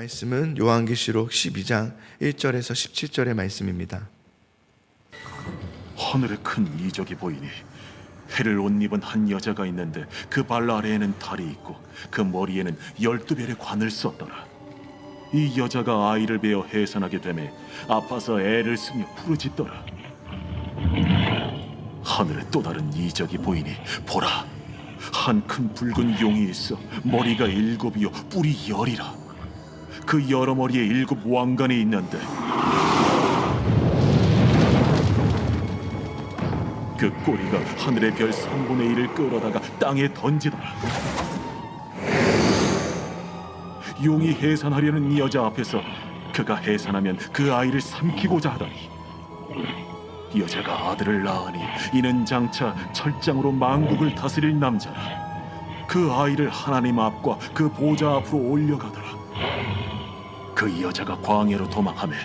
말씀은 요한계시록 12장 1절에서 17절의 말씀입니다. 하늘에 큰 이적이 보이니 해를 옷 입은 한 여자가 있는데 그 발 아래에는 달이 있고 그 머리에는 12별의 관을 썼더라. 이 여자가 아이를 베어 해산하게 되매 아파서 애를 쓰며 부르짖더라. 하늘에 또 다른 이적이 보이니 보라, 한 큰 붉은 용이 있어 머리가 7이요 뿔이 10이라. 그 여러 머리에 7 왕관이 있는데 그 꼬리가 하늘의 별 3분의 1을 끌어다가 땅에 던지더라. 용이 해산하려는 이 여자 앞에서 그가 해산하면 그 아이를 삼키고자 하더니 여자가 아들을 낳으니 이는 장차 철장으로 만국을 다스릴 남자라. 그 아이를 하나님 앞과 그 보좌 앞으로 올려가더라. 그 여자가 광야로 도망하며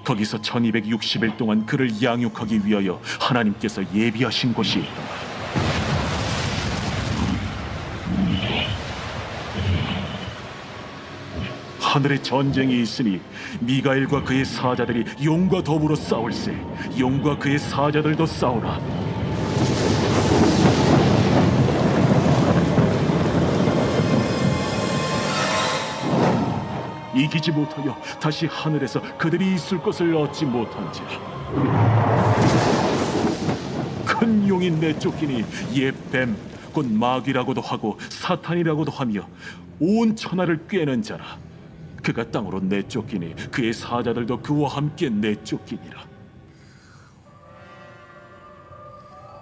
거기서 1260일 동안 그를 양육하기 위하여 하나님께서 예비하신 곳이 있더라. 하늘에 전쟁이 있으니 미가엘과 그의 사자들이 용과 더불어 싸울세. 용과 그의 사자들도 싸우라. 이기지 못하여 다시 하늘에서 그들이 있을 것을 얻지 못한지라. 큰 용이 내쫓기니 옛 뱀 곧 마귀라고도 하고 사탄이라고도 하며 온 천하를 꿰는 자라. 그가 땅으로 내쫓기니 그의 사자들도 그와 함께 내쫓기니라.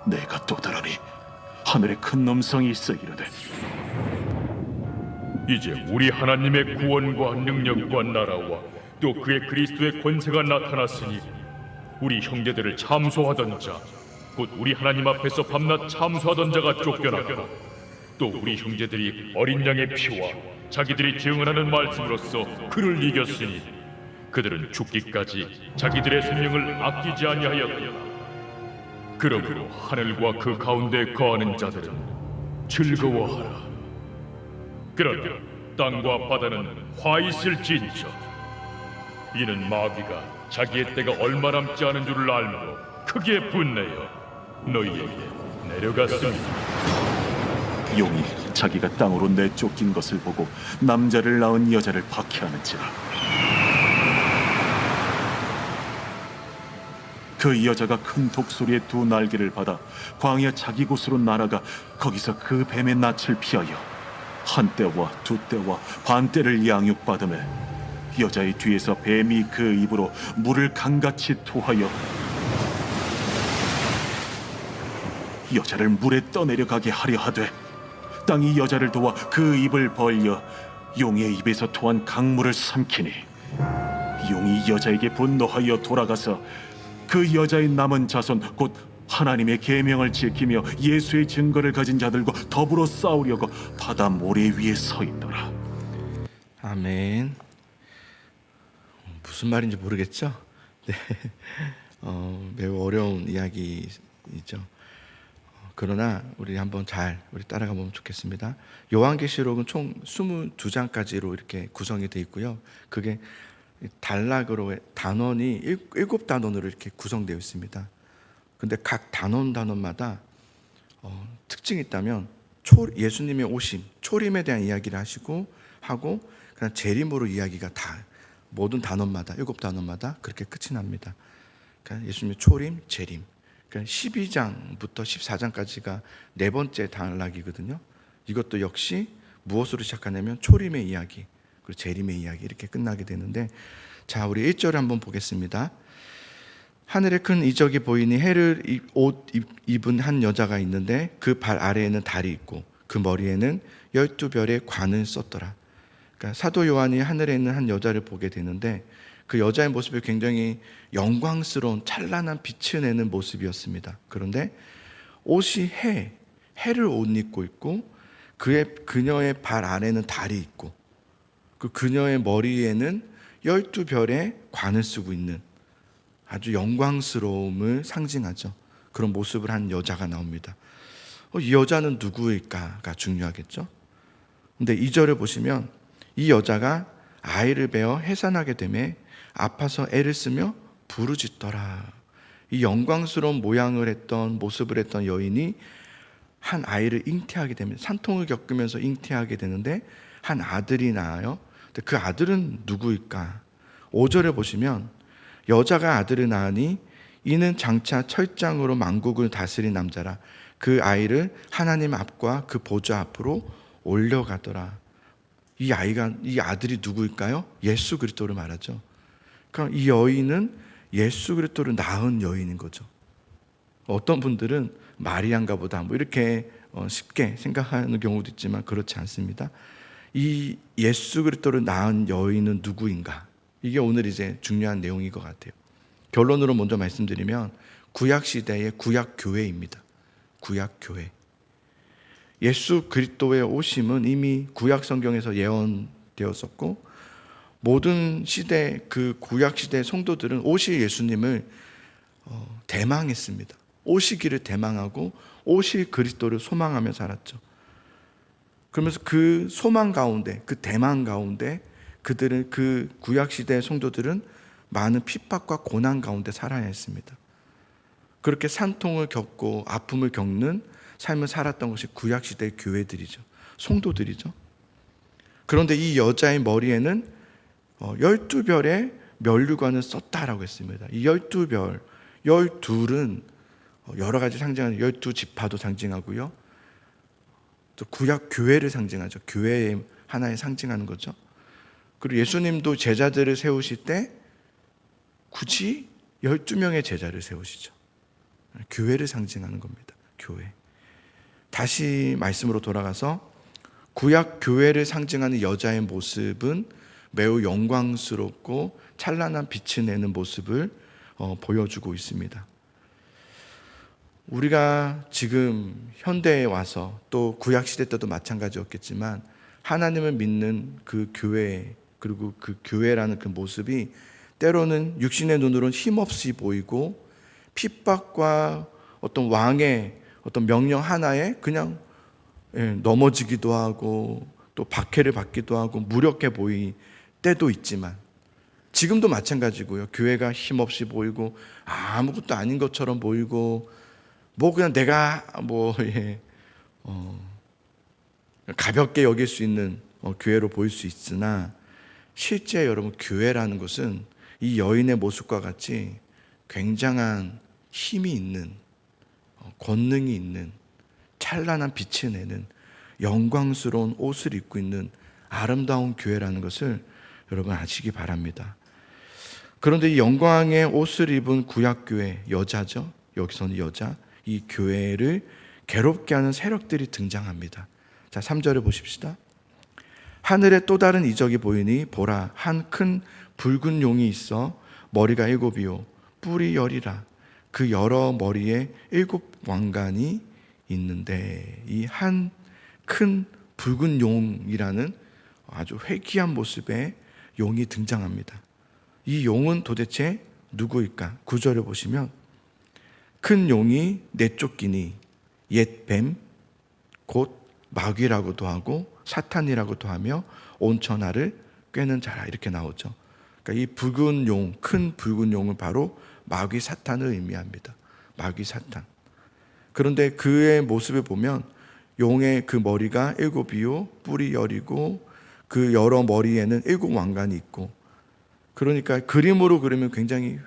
내가 또 들으니 하늘에 큰 음성이 있어 이르되 이제 우리 하나님의 구원과 능력과 나라와 또 그의 그리스도의 권세가 나타났으니 우리 형제들을 참소하던 자, 곧 우리 하나님 앞에서 밤낮 참소하던 자가 쫓겨나고 또 우리 형제들이 어린 양의 피와 자기들이 증언하는 말씀으로써 그를 이겼으니 그들은 죽기까지 자기들의 생명을 아끼지 아니하였다. 그러므로 하늘과 그 가운데 거하는 자들은 즐거워하라. 그러나 땅과 바다는 화 있을진저 이는 마귀가 자기의 때가 얼마 남지 않은 줄을 알므로 크게 분내어 너희에게 내려갔습니다. 용이 자기가 땅으로 내쫓긴 것을 보고 남자를 낳은 여자를 박해하는지라. 그 여자가 큰 독소리의 2 날개를 받아 광야 자기 곳으로 날아가 거기서 그 뱀의 낯을 피하여 한때와 2때와 반때를 양육받으며 여자의 뒤에서 뱀이 그 입으로 물을 강같이 토하여 여자를 물에 떠내려가게 하려 하되 땅이 여자를 도와 그 입을 벌려 용의 입에서 토한 강물을 삼키니 용이 여자에게 분노하여 돌아가서 그 여자의 남은 자손 곧 하나님의 계명을 지키며 예수의 증거를 가진 자들과 더불어 싸우려고 바다 모래 위에 서 있더라. 아멘. 무슨 말인지 모르겠죠? 네. 매우 어려운 이야기이죠. 그러나 우리 한번 우리 따라가 보면 좋겠습니다. 요한계시록은 총 22장까지로 이렇게 구성이 되어 있고요. 그게 단락으로 단원이 7단원으로 이렇게 구성되어 있습니다. 근데 각 단원마다 특징이 있다면 예수님의 오심, 초림에 대한 이야기를 하고 그냥 재림으로 이야기가 다 모든 단원마다 7단원마다 그렇게 끝이 납니다. 그러니까 예수님의 초림, 재림. 그러니까 12장부터 14장까지가 4번째 단락이거든요. 이것도 역시 무엇으로 시작하냐면 초림의 이야기, 그리고 재림의 이야기 이렇게 끝나게 되는데, 자, 우리 1절을 한번 보겠습니다. 하늘에 큰 이적이 보이니 해를 옷 입은 한 여자가 있는데 그 발 아래에는 달이 있고 그 머리에는 12별의 관을 썼더라. 그러니까 사도 요한이 하늘에 있는 한 여자를 보게 되는데 그 여자의 모습이 굉장히 영광스러운 찬란한 빛을 내는 모습이었습니다. 그런데 옷이 해를 옷 입고 있고 그녀의 발 아래는 달이 있고 그 그녀의 머리에는 12별의 관을 쓰고 있는 아주 영광스러움을 상징하죠. 그런 모습을 한 여자가 나옵니다. 이 여자는 누구일까가 중요하겠죠. 근데 2절을 보시면 이 여자가 아이를 베어 해산하게 되매 아파서 애를 쓰며 부르짖더라. 이 영광스러운 모습을 했던 여인이 한 아이를 잉태하게 됩니다. 산통을 겪으면서 잉태하게 되는데 한 아들이 낳아요. 근데 그 아들은 누구일까? 5절에 보시면 여자가 아들을 낳으니 이는 장차 철장으로 만국을 다스린 남자라. 그 아이를 하나님 앞과 그 보좌 앞으로 올려가더라. 이 아들이 누구일까요? 예수 그리스도를 말하죠. 그러니까 이 여인은 예수 그리스도를 낳은 여인인 거죠. 어떤 분들은 마리아인가 보다 뭐 이렇게 쉽게 생각하는 경우도 있지만 그렇지 않습니다. 이 예수 그리스도를 낳은 여인은 누구인가? 이게 오늘 이제 중요한 내용인 것 같아요. 결론으로 먼저 말씀드리면 구약 시대의 구약 교회입니다. 구약 교회. 예수 그리스도의 오심은 이미 구약 성경에서 예언되었었고 모든 시대 그 구약 시대 성도들은 오실 예수님을 대망했습니다. 오시기를 대망하고 오실 그리스도를 소망하며 살았죠. 그러면서 그 소망 가운데, 그 대망 가운데 그들은 그 구약 시대의 성도들은 많은 핍박과 고난 가운데 살아야 했습니다. 그렇게 산통을 겪고 아픔을 겪는 삶을 살았던 것이 구약 시대의 교회들이죠. 성도들이죠. 그런데 이 여자의 머리에는 12별의 면류관을 썼다라고 했습니다. 이 12별, 12은 여러 가지 상징하는 12지파도 상징하고요. 또 구약 교회를 상징하죠. 교회의 하나의 상징하는 거죠. 그리고 예수님도 제자들을 세우실 때 굳이 12명의 제자를 세우시죠. 교회를 상징하는 겁니다. 교회. 다시 말씀으로 돌아가서 구약 교회를 상징하는 여자의 모습은 매우 영광스럽고 찬란한 빛을 내는 모습을 보여주고 있습니다. 우리가 지금 현대에 와서 또 구약시대 때도 마찬가지였겠지만 하나님을 믿는 그 교회 그리고 그 교회라는 그 모습이 때로는 육신의 눈으로는 힘없이 보이고 핍박과 어떤 왕의 어떤 명령 하나에 그냥 넘어지기도 하고 또 박해를 받기도 하고 무력해 보일 때도 있지만 지금도 마찬가지고요. 교회가 힘없이 보이고 아무것도 아닌 것처럼 보이고 뭐 그냥 내가 가볍게 여길 수 있는 교회로 보일 수 있으나 실제 여러분 교회라는 것은 이 여인의 모습과 같이 굉장한 힘이 있는 권능이 있는 찬란한 빛을 내는 영광스러운 옷을 입고 있는 아름다운 교회라는 것을 여러분 아시기 바랍니다. 그런데 이 영광의 옷을 입은 구약교회 여자죠. 여기서는 여자. 이 교회를 괴롭게 하는 세력들이 등장합니다. 자, 3절을 보십시다. 하늘에 또 다른 이적이 보이니 보라 한 큰 붉은 용이 있어 머리가 7이요 뿔이 10이라. 그 여러 머리에 7 왕관이 있는데 이 한 큰 붉은 용이라는 아주 회귀한 모습의 용이 등장합니다. 이 용은 도대체 누구일까? 9절을 보시면 큰 용이 내쫓기니 옛 뱀 곧 마귀라고도 하고 사탄이라고도 하며 온 천하를 꿰는 자라 이렇게 나오죠. 그러니까 이 붉은 용, 큰 붉은 용은 바로 마귀 사탄을 의미합니다. 마귀 사탄. 그런데 그의 모습을 보면 용의 그 머리가 7이요 뿔이 10이고 그 여러 머리에는 7 왕관이 있고 그러니까 그림으로 그리면 굉장히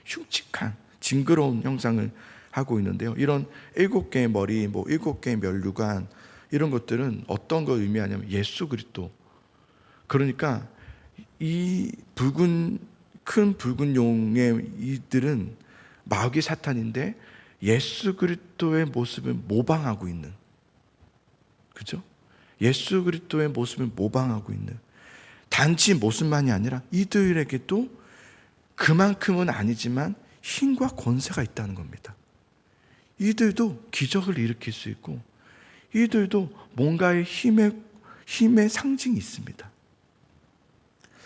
흉측한 징그러운 형상을 하고 있는데요. 이런 7개의 머리, 7개의 면류관 이런 것들은 어떤 걸 의미하냐면 예수 그리스도. 그러니까 이 큰 붉은 용의 이들은 마귀 사탄인데 예수 그리스도의 모습을 모방하고 있는, 그죠? 예수 그리스도의 모습을 모방하고 있는, 단지 모습만이 아니라 이들에게도 그만큼은 아니지만 힘과 권세가 있다는 겁니다. 이들도 기적을 일으킬 수 있고 이들도 뭔가의 힘의 상징이 있습니다.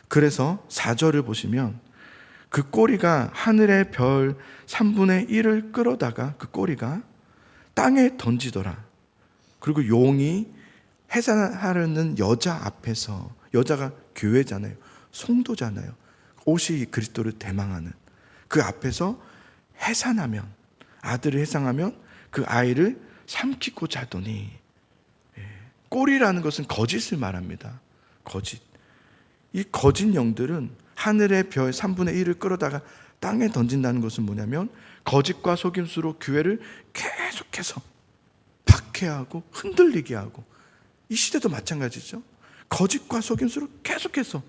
그래서 4절을 보시면 그 꼬리가 하늘의 별 3분의 1을 끌어다가 그 꼬리가 땅에 던지더라. 그리고 용이 해산하려는 여자 앞에서 여자가 교회잖아요. 성도잖아요. 옷이 그리스도를 대망하는 그 앞에서 해산하면, 아들을 해상하면 그 아이를 삼키고자 하더니, 꼴이라는 것은 거짓을 말합니다. 거짓. 이 거짓 영들은 하늘의 별 3분의 1을 끌어다가 땅에 던진다는 것은 뭐냐면 거짓과 속임수로 교회를 계속해서 박해하고 흔들리게 하고, 이 시대도 마찬가지죠. 거짓과 속임수로 계속해서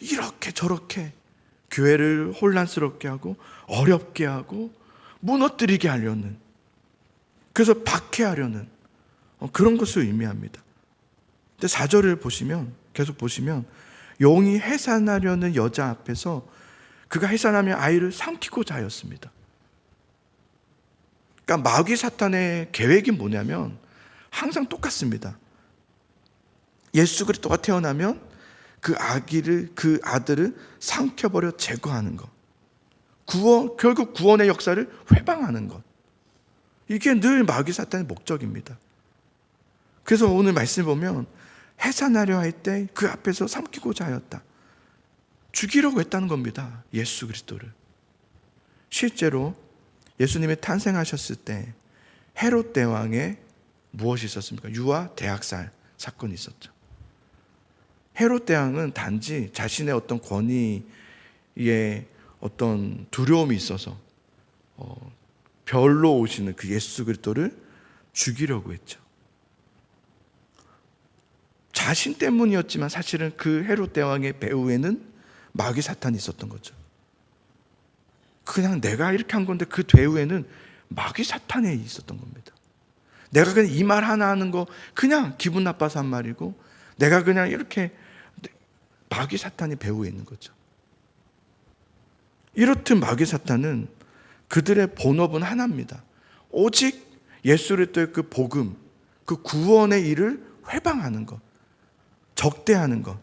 이렇게 저렇게 교회를 혼란스럽게 하고 어렵게 하고 무너뜨리게 하려는, 그래서 박해하려는 그런 것을 의미합니다. 근데 4절을 보시면, 계속 보시면 용이 해산하려는 여자 앞에서 그가 해산하면 아이를 삼키고자 하였습니다. 그러니까 마귀 사탄의 계획이 뭐냐면 항상 똑같습니다. 예수 그리스도가 태어나면 그 아들을 삼켜버려 제거하는 것, 결국 구원의 역사를 회방하는 것, 이게 늘 마귀 사탄의 목적입니다. 그래서 오늘 말씀을 보면 해산하려 할 때 그 앞에서 삼키고자 하였다. 죽이려고 했다는 겁니다. 예수 그리스도를. 실제로 예수님이 탄생하셨을 때 헤롯 대왕의 무엇이 있었습니까? 유아 대학살 사건이 있었죠. 헤롯 대왕은 단지 자신의 어떤 권위에 어떤 두려움이 있어서 별로 오시는 그 예수 그리스도를 죽이려고 했죠. 자신 때문이었지만 사실은 그 헤롯 대왕의 배후에는 마귀 사탄이 있었던 거죠. 그냥 내가 이렇게 한 건데 그 배후에는 마귀 사탄이 있었던 겁니다. 내가 그냥 이 말 하나 하는 거 그냥 기분 나빠서 한 말이고, 내가 그냥 이렇게, 마귀 사탄이 배후에 있는 거죠. 이렇듯 마귀 사탄은 그들의 본업은 하나입니다. 오직 예수 그리스도의 그 복음, 그 구원의 일을 회방하는 것, 적대하는 것,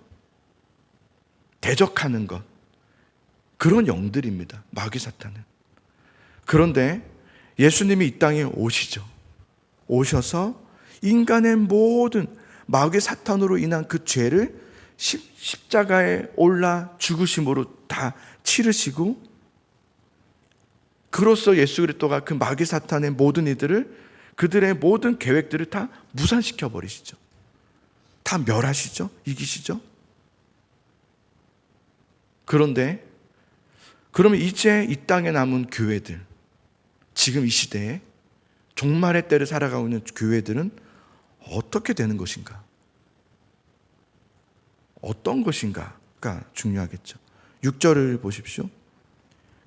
대적하는 것, 그런 영들입니다. 마귀 사탄은. 그런데 예수님이 이 땅에 오시죠. 오셔서 인간의 모든 마귀 사탄으로 인한 그 죄를 십자가에 올라 죽으심으로 다 치르시고, 그로써 예수 그리스도가 그 마귀 사탄의 모든 이들을, 그들의 모든 계획들을 다 무산시켜 버리시죠. 다 멸하시죠. 이기시죠. 그런데 그러면 이제 이 땅에 남은 교회들, 지금 이 시대에 종말의 때를 살아가고 있는 교회들은 어떻게 되는 것인가? 어떤 것인가가 중요하겠죠. 6절을 보십시오.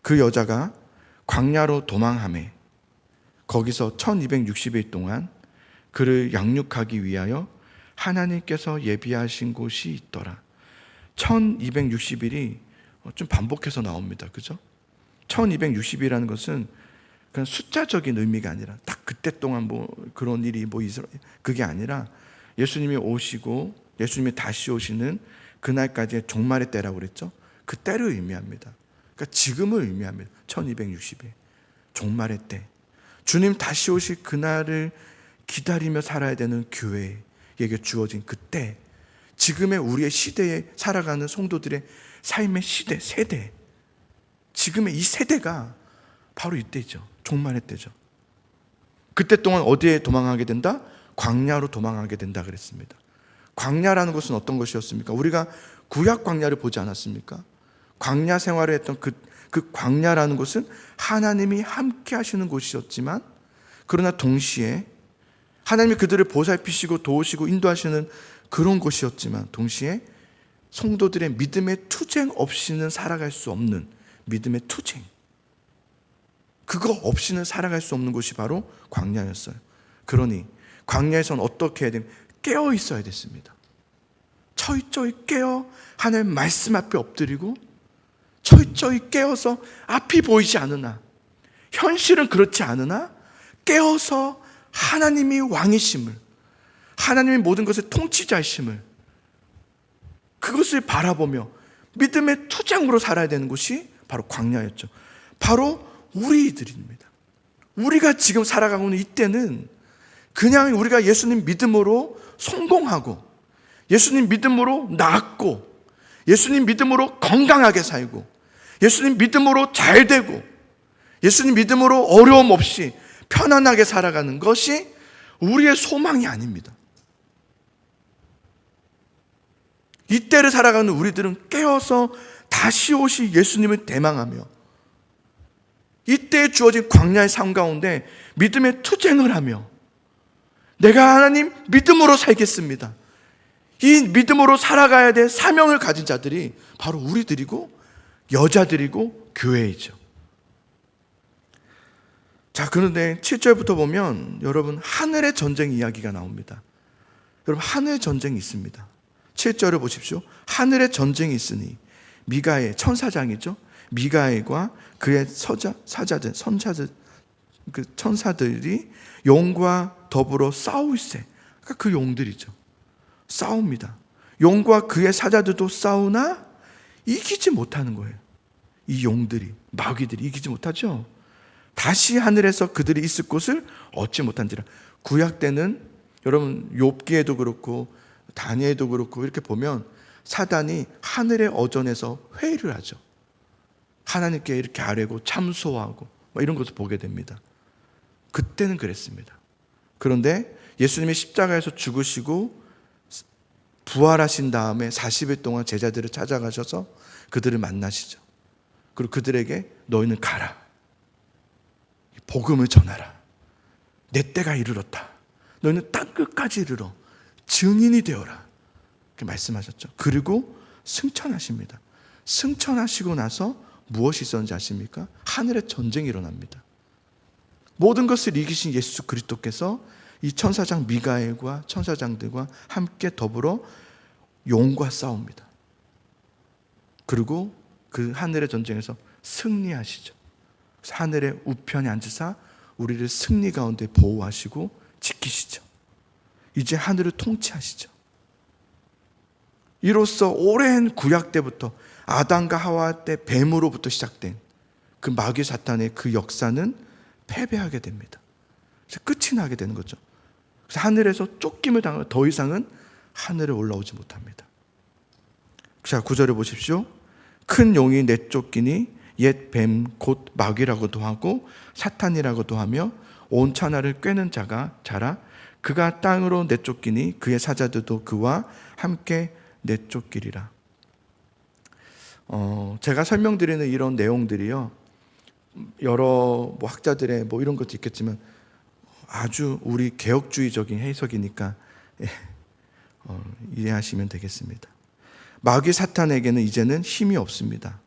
그 여자가 광야로 도망하매 거기서 1260일 동안 그를 양육하기 위하여 하나님께서 예비하신 곳이 있더라. 1260일이 좀 반복해서 나옵니다. 그죠? 1260이라는 것은 그냥 숫자적인 의미가 아니라 딱 그때 동안 뭐 그런 일이 뭐 그게 아니라 예수님이 오시고 예수님이 다시 오시는 그날까지의 종말의 때라고 그랬죠. 그 때를 의미합니다. 그러니까 지금을 의미합니다. 1260일 종말의 때, 주님 다시 오실 그날을 기다리며 살아야 되는 교회에게 주어진 그때, 지금의 우리의 시대에 살아가는 성도들의 삶의 시대, 세대, 지금의 이 세대가 바로 이때죠. 종말의 때죠. 그때 동안 어디에 도망하게 된다? 광야로 도망하게 된다 그랬습니다. 광야라는 것은 어떤 것이었습니까? 우리가 구약 광야를 보지 않았습니까? 광야 생활을 했던 그 광야라는 것은 하나님이 함께 하시는 곳이었지만, 그러나 동시에 하나님이 그들을 보살피시고 도우시고 인도하시는 그런 곳이었지만, 동시에 성도들의 믿음의 투쟁 없이는 살아갈 수 없는 믿음의 투쟁, 그거 없이는 살아갈 수 없는 곳이 바로 광야였어요. 그러니 광야에서는 어떻게 해야 되면 깨어 있어야 됐습니다. 철저히 깨어 하나님 말씀 앞에 엎드리고, 철저히 깨어서 앞이 보이지 않으나, 현실은 그렇지 않으나 깨어서 하나님이 왕이심을, 하나님이 모든 것의 통치자이심을, 그것을 바라보며 믿음의 투쟁으로 살아야 되는 곳이 바로 광야였죠. 바로 우리들입니다. 우리가 지금 살아가고 있는 이때는 그냥 우리가 예수님 믿음으로 성공하고 예수님 믿음으로 낫고, 예수님 믿음으로 건강하게 살고, 예수님 믿음으로 잘 되고, 예수님 믿음으로 어려움 없이 편안하게 살아가는 것이 우리의 소망이 아닙니다. 이때를 살아가는 우리들은 깨어서 다시 오실 예수님을 대망하며 이때에 주어진 광야의 삶 가운데 믿음의 투쟁을 하며 내가 하나님 믿음으로 살겠습니다, 이 믿음으로 살아가야 될 사명을 가진 자들이 바로 우리들이고 여자들이고 교회이죠. 자, 그런데 7절부터 보면 여러분 하늘의 전쟁 이야기가 나옵니다. 여러분 하늘의 전쟁이 있습니다. 7절을 보십시오. 하늘의 전쟁이 있으니 미가엘, 천사장이죠, 미가엘과 그의 사자들, 그 천사들이 용과 더불어 싸울세. 그러니까 그 용들이죠. 싸웁니다. 용과 그의 사자들도 싸우나 이기지 못하는 거예요. 이 용들이, 마귀들이 이기지 못하죠. 다시 하늘에서 그들이 있을 곳을 얻지 못한지라. 구약 때는 여러분 욥기에도 그렇고 다니엘도 그렇고 이렇게 보면 사단이 하늘의 어전에서 회의를 하죠. 하나님께 이렇게 아뢰고 참소하고 이런 것을 보게 됩니다. 그때는 그랬습니다. 그런데 예수님이 십자가에서 죽으시고 부활하신 다음에 40일 동안 제자들을 찾아가셔서 그들을 만나시죠. 그리고 그들에게 너희는 가라, 복음을 전하라, 내 때가 이르렀다, 너희는 땅 끝까지 이르러 증인이 되어라, 이렇게 말씀하셨죠. 그리고 승천하십니다. 승천하시고 나서 무엇이 있었는지 아십니까? 하늘의 전쟁이 일어납니다. 모든 것을 이기신 예수 그리스도께서 이 천사장 미가엘과 천사장들과 함께 더불어 용과 싸웁니다. 그리고 그 하늘의 전쟁에서 승리하시죠. 그래서 하늘의 우편에 앉으사 우리를 승리 가운데 보호하시고 지키시죠. 이제 하늘을 통치하시죠. 이로써 오랜 구약 때부터 아담과 하와 때 뱀으로부터 시작된 그 마귀 사탄의 그 역사는 패배하게 됩니다. 그래서 끝이 나게 되는 거죠. 그래서 하늘에서 쫓김을 당하고 더 이상은 하늘에 올라오지 못합니다. 자, 9절을 보십시오. 큰 용이 내쫓기니 옛 뱀 곧 마귀라고도 하고 사탄이라고도 하며 온 천하를 꿰는 자라. 그가 땅으로 내쫓기니 그의 사자들도 그와 함께 내쫓기리라. 제가 설명드리는 이런 내용들이요, 여러 학자들의 이런 것도 있겠지만 아주 우리 개혁주의적인 해석이니까 이해하시면 되겠습니다. 마귀 사탄에게는 이제는 힘이 없습니다.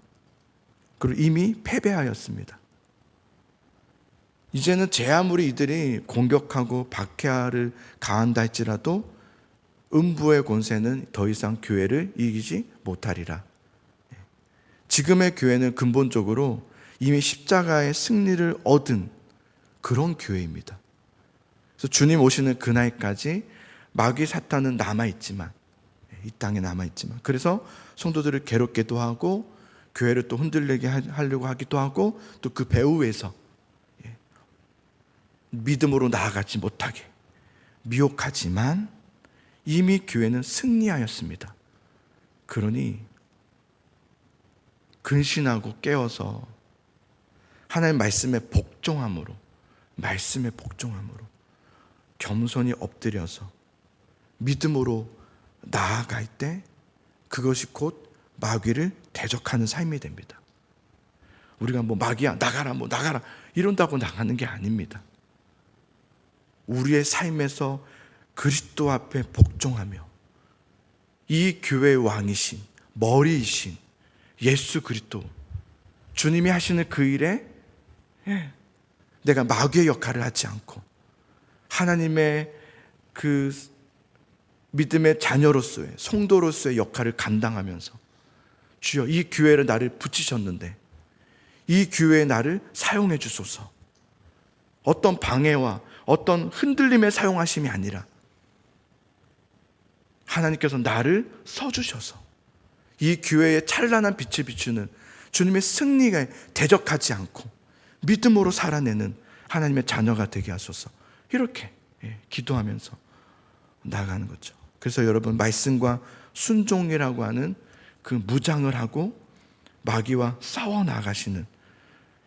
그리고 이미 패배하였습니다. 이제는 제 아무리 이들이 공격하고 박해를 가한다 할지라도 음부의 권세는 더 이상 교회를 이기지 못하리라. 지금의 교회는 근본적으로 이미 십자가의 승리를 얻은 그런 교회입니다. 그래서 주님 오시는 그날까지 마귀 사탄은 남아있지만, 이 땅에 남아있지만, 그래서 성도들을 괴롭게도 하고 교회를 또 흔들리게 하려고 하기도 하고 또 그 배후에서 믿음으로 나아가지 못하게 미혹하지만 이미 교회는 승리하였습니다. 그러니 근신하고 깨어서 하나님 말씀에 복종함으로 겸손히 엎드려서 믿음으로 나아갈 때 그것이 곧 마귀를 대적하는 삶이 됩니다. 우리가 마귀야 나가라 이런다고 나가는 게 아닙니다. 우리의 삶에서 그리스도 앞에 복종하며 이 교회의 왕이신 머리이신 예수 그리스도 주님이 하시는 그 일에 내가 마귀의 역할을 하지 않고 하나님의 그 믿음의 자녀로서의 성도로서의 역할을 감당하면서 주여 이 교회를 나를 붙이셨는데 이 교회에 나를 사용해 주소서. 어떤 방해와 어떤 흔들림에 사용하심이 아니라 하나님께서 나를 써주셔서 이 교회에 찬란한 빛을 비추는 주님의 승리가 대적하지 않고 믿음으로 살아내는 하나님의 자녀가 되게 하소서. 이렇게 기도하면서 나아가는 거죠. 그래서 여러분, 말씀과 순종이라고 하는 그 무장을 하고 마귀와 싸워 나가시는,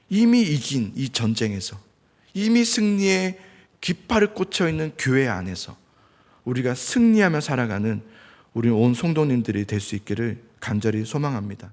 이미 이긴 이 전쟁에서, 이미 승리의 깃발을 꽂혀 있는 교회 안에서 우리가 승리하며 살아가는 우리 온 성도님들이 될 수 있기를 간절히 소망합니다.